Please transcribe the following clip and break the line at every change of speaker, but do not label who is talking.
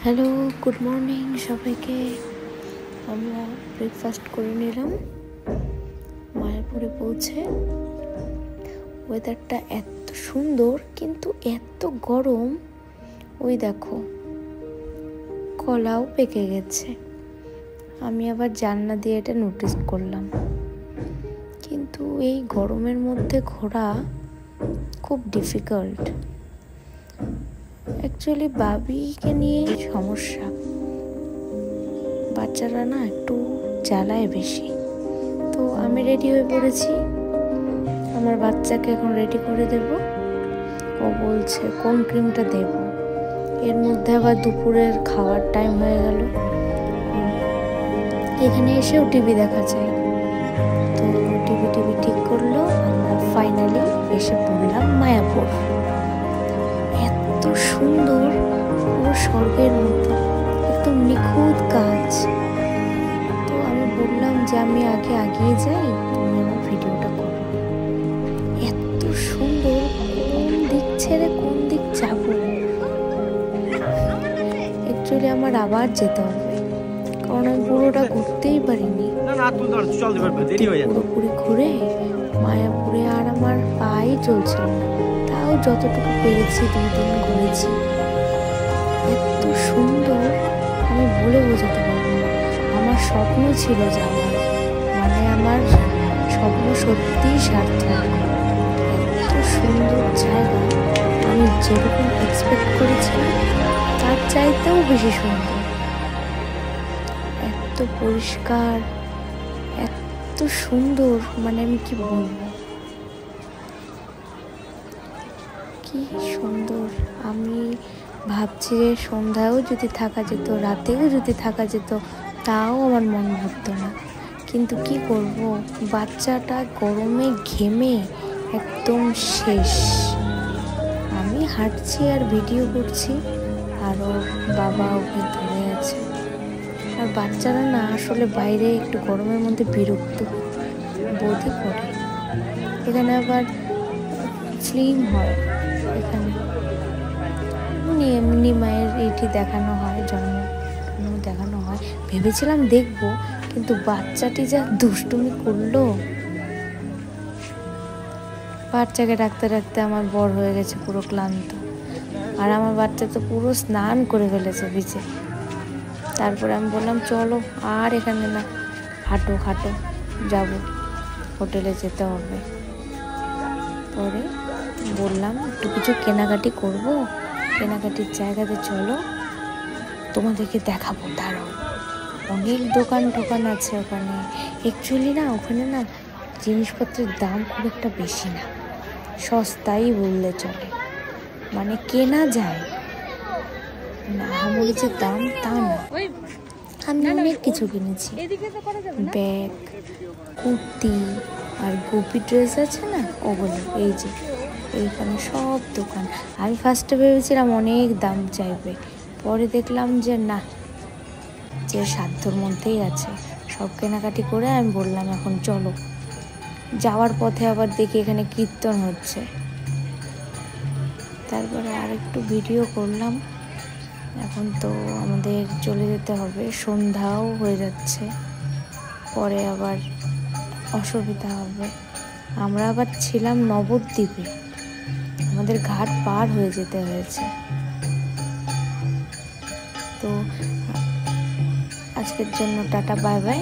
Hello, good morning সবাইকে। আমরা breakfast করে নিলাম মায়াপুরে পৌঁছে। ওয়েদারটা এত সুন্দর কিন্তু এত গরম। ওই দেখো, কলাও পেকে গেছে। আমি আবার জানলা দিয়ে এটা নোটিস করলাম। কিন্তু এই গরমের মধ্যে ঘোরা খুব ডিফিকাল্ট। অ্যাকচুয়ালি বাবিকে নিয়ে সমস্যা। বাচ্চারা না একটু জ্বালায় বেশি। তো আমি রেডি হয়ে পড়েছি। আমার বাচ্চাকে এখন রেডি করে দেব। ও বলছে কোন ক্রিমটা দেব। এর মধ্যে আবার দুপুরের খাওয়ার টাইম হয়ে গেল। এখানে এসেও টিভি দেখা যায়। তো টিভি ঠিক করলো। আমরা ফাইনালি এসে পড়লাম মায়াপুর। এত সুন্দর, পুরো স্বর্গের মতো, একদম নিখুঁত কাজ। তো আমি বললাম যে আমি আগে এগিয়ে যাই, তুমি আমার ভিডিওটা করো। এত সুন্দর, কোন দিক ছেড়ে কোন দিক যাব। অ্যাকচুয়ালি আমার আবার যেতে হবে, কারণ আমি পুরোটা ঘুরতেই পারিনি। পুরোপুরি ঘুরে মায়াপুরে আর আমার পাই চলছিল না। তাও যতটুকু পেরেছি 2 দিন ঘুরেছি। এত সুন্দর, আমি বলে বোঝাতে পারবো না। আমার স্বপ্ন ছিল যাওয়ার, মানে আমার স্বপ্ন সত্যিই সার্থক। এত সুন্দর জায়গা, আমি যেরকম এক্সপেক্ট করেছিলাম তার চাইতেও বেশি সুন্দর। এত পরিষ্কার, এত সুন্দর, মানে আমি কি বলবো, কি সুন্দর। আমি ভাবছি যে সন্ধ্যায়ও যদি থাকা যেত, রাতেও যদি থাকা যেত, তাও আমার মন ভরতো না। কিন্তু কি করব, বাচ্চাটা গরমে ঘেমে একদম শেষ। আমি হাঁটছি আর ভিডিও করছি, আর ওর বাবা ওকে ধরে আছে। আর বাচ্চারা না আসলে বাইরে একটু গরমের মধ্যে বিরক্ত বোধই করে। এখানে আবার ফিল্ম হয়, এখানে এমনি মায়ের এটি দেখানো হয়, জন্ম দেখানো হয়। ভেবেছিলাম দেখব, কিন্তু বাচ্চাটি যা দুষ্টুমি করলো। বাচ্চাকে রাখতে রাখতে আমার বর হয়ে গেছে পুরো ক্লান্ত। আর আমার বাচ্চা তো পুরো স্নান করে ফেলেছে বিচে। তারপরে আমি বললাম চলো আর এখানে না, হাঁটো যাব, হোটেলে যেতে হবে। পরে বললাম একটু কিছু কেনাকাটি করব, কেনাকাটির জায়গাতে চলো, তোমাদেরকে দেখাবো। দাঁড়াও, অনেক দোকান আছে ওখানে। অ্যাকচুয়ালি না, ওখানে না জিনিসপত্রের দাম খুব একটা বেশি না, সস্তাই বললে চলে, মানে কেনা যায় না। আমার যে দাম তা না। আমি অনেক কিছু কিনেছি, ব্যাগ, কুর্তি আর গোপী ড্রেস আছে না, ওগুলো। এই যে এইখানে সব দোকান। আমি ফার্স্টে ভেবেছিলাম অনেক দাম চাইবে, পরে দেখলাম যে না, যে সাধ্যর মধ্যেই আছে। সব কেনাকাটি করে আমি বললাম এখন চলো। যাওয়ার পথে আবার দেখি এখানে কীর্তন হচ্ছে। তারপরে আর একটু ভিডিও করলাম। এখন তো আমাদের চলে যেতে হবে, সন্ধ্যাও হয়ে যাচ্ছে, পরে আবার অসুবিধা হবে। আমরা আবার ছিলাম নবদ্বীপে, আমাদের ঘাট পার হয়ে যেতে হয়েছে। তো আজকের জন্য টাটা, বাই বাই।